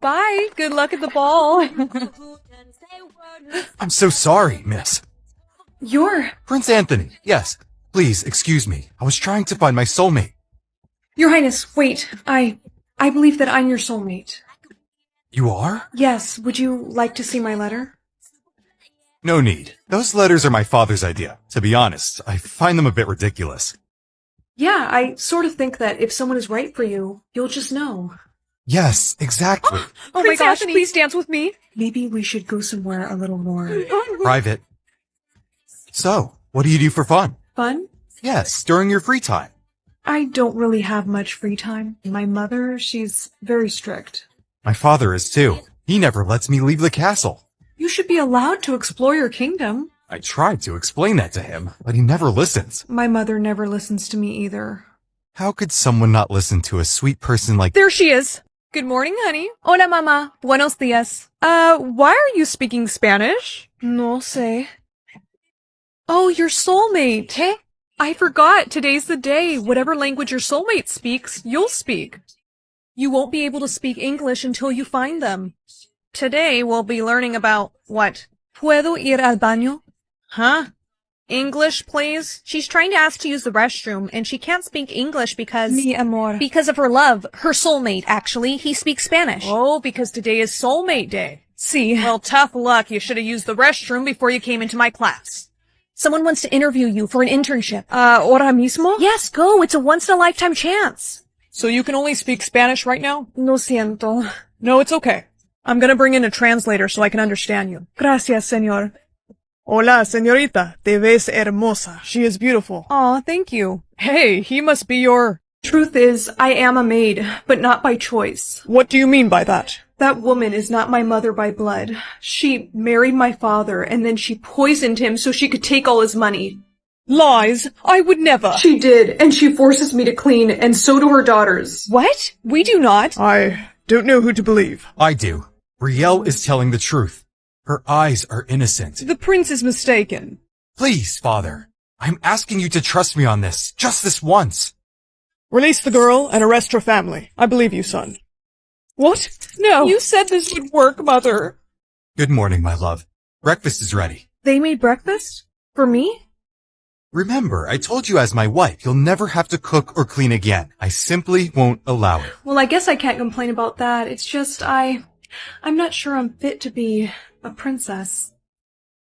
Bye. Good luck at the ball. I'm so sorry, miss. You're... Prince Anthony, yes. Please, excuse me. I was trying to find my soulmate. Your Highness, wait. I believe that I'm your soulmate. You are? Yes, would you like to see my letter? No need. Those letters are my father's idea. To be honest, I find them a bit ridiculous. Yeah, I sort of think that if someone is right for you, you'll just know. Yes, exactly. Oh my gosh, please dance with me. Maybe we should go somewhere a little more... Private. So, what do you do for fun? Fun? Yes, during your free time. I don't really have much free time. My mother, she's very strict. My father is too. He never lets me leave the castle. You should be allowed to explore your kingdom. I tried to explain that to him, but he never listens. My mother never listens to me either. How could someone not listen to a sweet person like— There she is. Good morning, honey. Hola, mama. Buenos dias. Why are you speaking Spanish? No sé. Oh, your soulmate. Hey? I forgot. Today's the day. Whatever language your soulmate speaks, you'll speak. You won't be able to speak English until you find them. Today, we'll be learning about what? ¿Puedo ir al baño? Huh? English, please? She's trying to ask to use the restroom, and she can't speak English because... Mi amor. Because of her love. Her soulmate, actually. He speaks Spanish. Oh, because today is Soulmate Day. See. Well, tough luck. You should have used the restroom before you came into my class. Someone wants to interview you for an internship. Ahora mismo? Yes, go. It's a once-in-a-lifetime chance. So you can only speak Spanish right now? No siento. No, it's okay. I'm gonna bring in a translator so I can understand you. Gracias, señor. Hola, señorita. Te ves hermosa. She is beautiful. Aw, thank you. Hey, he must be your... Truth is, I am a maid, but not by choice. What do you mean by that? That woman is not my mother by blood. She married my father, and then she poisoned him so she could take all his money. Lies! I would never! She did, and she forces me to clean, and so do her daughters. What? We do not. I don't know who to believe. I do. Riel is telling the truth. Her eyes are innocent. The prince is mistaken. Please, father. I'm asking you to trust me on this. Just this once. Release the girl and arrest her family. I believe you, son. What? No. You said this would work, mother. Good morning, my love. Breakfast is ready. They made breakfast? For me? Remember, I told you as my wife, you'll never have to cook or clean again. I simply won't allow it. Well, I guess I can't complain about that. It's just I'm not sure I'm fit to be a princess.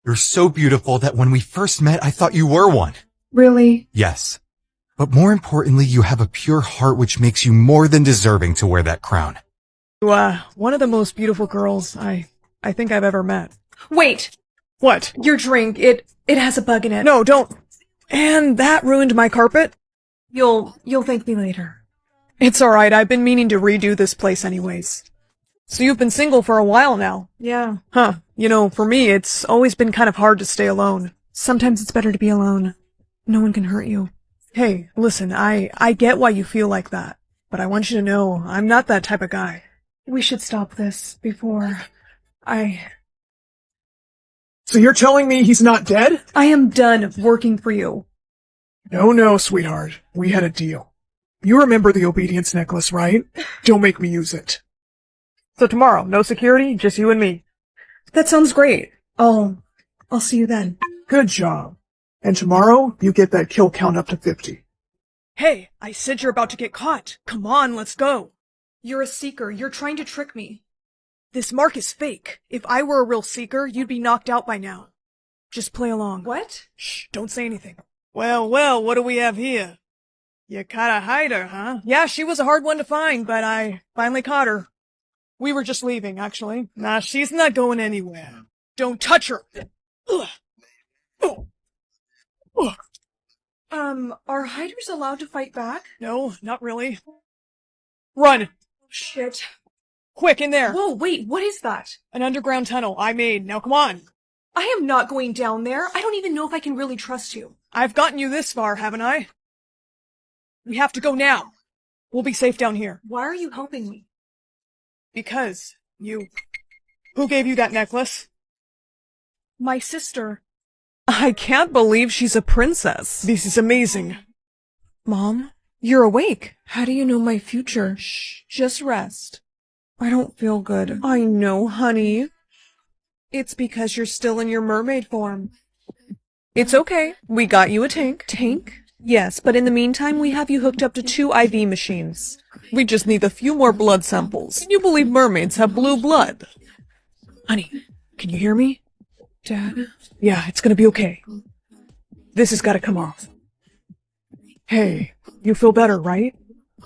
You're so beautiful that when we first met, I thought you were one. Really? Yes. But more importantly, you have a pure heart which makes you more than deserving to wear that crown. You are one of the most beautiful girls I think I've ever met. Wait! What? Your drink, it has a bug in it. No, don't. And that ruined my carpet? You'll thank me later. It's alright, I've been meaning to redo this place anyways. So you've been single for a while now? Yeah. Huh. You know, for me, it's always been kind of hard to stay alone. Sometimes it's better to be alone. No one can hurt you. Hey, listen, I get why you feel like that. But I want you to know, I'm not that type of guy. We should stop this before So you're telling me he's not dead? I am done working for you. No, sweetheart. We had a deal. You remember the obedience necklace, right? Don't make me use it. So tomorrow, no security, just you and me. That sounds great. I'll see you then. Good job. And tomorrow, you get that kill count up to 50. Hey, I said you're about to get caught. Come on, let's go. You're a seeker. You're trying to trick me. This mark is fake. If I were a real seeker, you'd be knocked out by now. Just play along. What? Shh, don't say anything. Well, what do we have here? You gotta hide her, huh? Yeah, she was a hard one to find, but I finally caught her. We were just leaving, actually. Nah, she's not going anywhere. Don't touch her! Ugh. Oh. Ugh. Are hiders allowed to fight back? No, not really. Run! Shit. Quick, in there! Whoa, wait, what is that? An underground tunnel I made. Now come on! I am not going down there. I don't even know if I can really trust you. I've gotten you this far, haven't I? We have to go now. We'll be safe down here. Why are you helping me? Because you... Who gave you that necklace? My sister. I can't believe she's a princess. This is amazing. Mom, you're awake. How do you know my future? Shh, just rest. I don't feel good. I know, honey. It's because you're still in your mermaid form. It's okay. We got you a tank. Tank? Yes, but in the meantime, we have you hooked up to 2 IV machines. We just need a few more blood samples. Can you believe mermaids have blue blood? Honey, can you hear me? Dad? Yeah, it's gonna be okay. This has gotta come off. Hey, you feel better, right?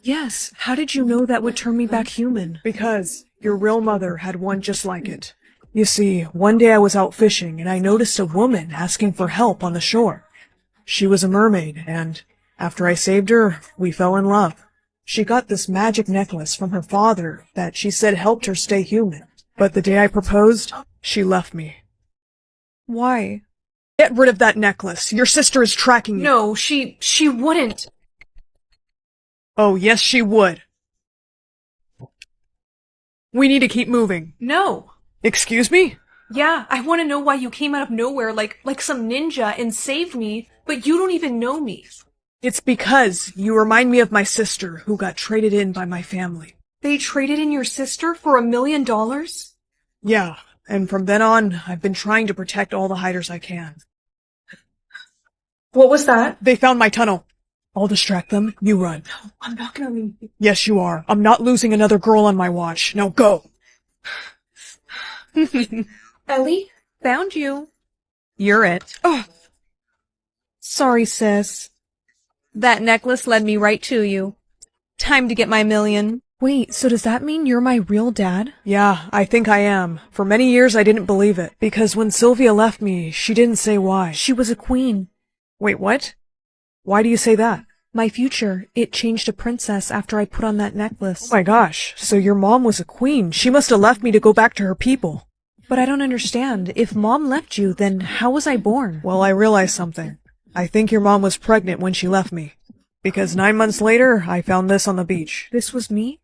Yes. How did you know that would turn me back human? Because your real mother had one just like it. You see, one day I was out fishing and I noticed a woman asking for help on the shore. She was a mermaid, and after I saved her, we fell in love. She got this magic necklace from her father that she said helped her stay human. But the day I proposed, she left me. Why? Get rid of that necklace. Your sister is tracking you. No, she wouldn't. Oh, yes, she would. We need to keep moving. No. Excuse me? Yeah, I want to know why you came out of nowhere like some ninja and saved me, but you don't even know me. It's because you remind me of my sister who got traded in by my family. They traded in your sister for $1 million? Yeah, and from then on, I've been trying to protect all the hiders I can. What was that? They found my tunnel. I'll distract them. You run. No, I'm not gonna leave you. Yes, you are. I'm not losing another girl on my watch. Now go. Ellie? Found you. You're it. Oh. Sorry, sis. That necklace led me right to you. Time to get my million. Wait, so does that mean you're my real dad? Yeah, I think I am. For many years, I didn't believe it. Because when Sylvia left me, she didn't say why. She was a queen. Wait, what? Why do you say that? My future. It changed to princess after I put on that necklace. Oh my gosh, so your mom was a queen. She must have left me to go back to her people. But I don't understand. If mom left you, then how was I born? Well, I realized something. I think your mom was pregnant when she left me. Because 9 months later, I found this on the beach. This was me?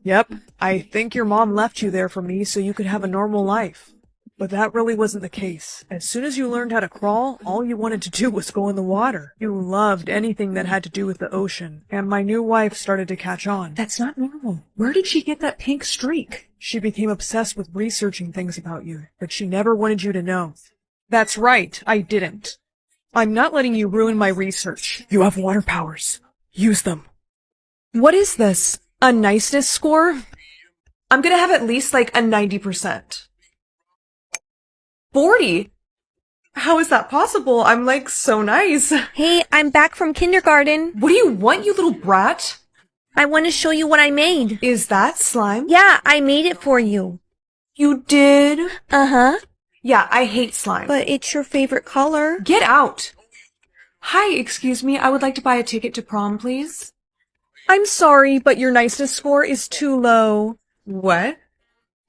Yep. I think your mom left you there for me so you could have a normal life. But that really wasn't the case. As soon as you learned how to crawl, all you wanted to do was go in the water. You loved anything that had to do with the ocean. And my new wife started to catch on. That's not normal. Where did she get that pink streak? She became obsessed with researching things about you, but she never wanted you to know. That's right, I didn't. I'm not letting you ruin my research. You have water powers. Use them. What is this? A niceness score? I'm gonna have at least like a 90%. 40? How is that possible? I'm like so nice. Hey, I'm back from kindergarten. What do you want, you little brat? I want to show you what I made. Is that slime? Yeah, I made it for you. You did? Uh-huh. Yeah, I hate slime. But it's your favorite color. Get out! Hi, excuse me, I would like to buy a ticket to prom, please. I'm sorry, but your niceness score is too low. What?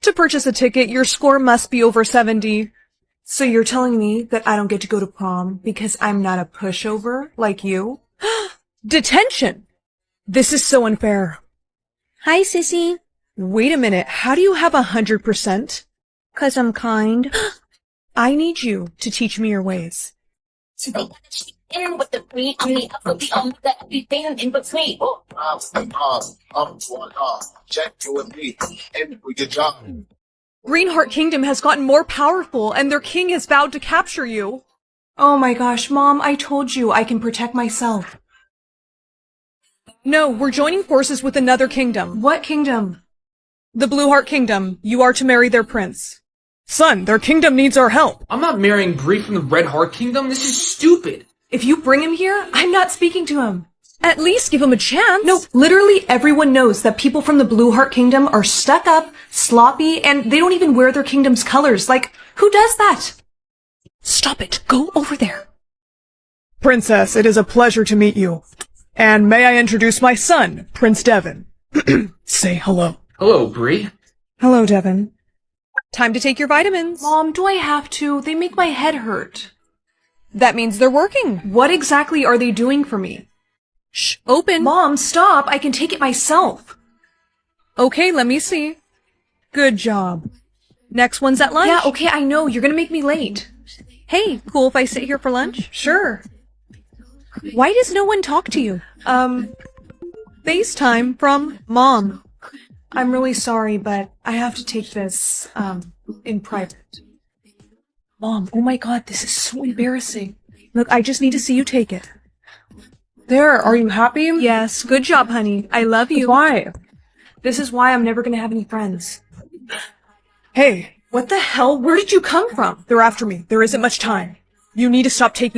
To purchase a ticket, your score must be over 70. So you're telling me that I don't get to go to prom because I'm not a pushover like you? Detention! This is so unfair. Hi, sissy. Wait a minute, how do you have 100%? 'Cause I'm kind. I need you to teach me your ways. In with the free, I mean, with the that everything in between. Check you and me, and we get job. Greenheart Kingdom has gotten more powerful, and their king has vowed to capture you. Oh my gosh, Mom, I told you I can protect myself. No, we're joining forces with another kingdom. What kingdom? The Blueheart Kingdom. You are to marry their prince. Son, their kingdom needs our help. I'm not marrying Bree from the Red Heart Kingdom. This is stupid. If you bring him here, I'm not speaking to him. At least give him a chance. No, literally everyone knows that people from the Blue Heart Kingdom are stuck up, sloppy, and they don't even wear their kingdom's colors. Like, who does that? Stop it. Go over there. Princess, it is a pleasure to meet you. And may I introduce my son, Prince Devon. Say hello. Hello, Bree. Hello, Devon. Time to take your vitamins. Mom, do I have to? They make my head hurt. That means they're working. What exactly are they doing for me? Shh, open. Mom, stop. I can take it myself. Okay, let me see. Good job. Next one's at lunch. Yeah, okay, I know. You're gonna make me late. Hey, cool if I sit here for lunch? Sure. Why does no one talk to you? FaceTime from Mom. I'm really sorry, but I have to take this, in private. Mom, oh my god, this is so embarrassing. Look, I just need to see you take it. There, are you happy? Yes, good job, honey. I love you. Why? This is why I'm never gonna have any friends. Hey, What the hell? Where did you come from? they're after me. There isn't much time. You need to stop taking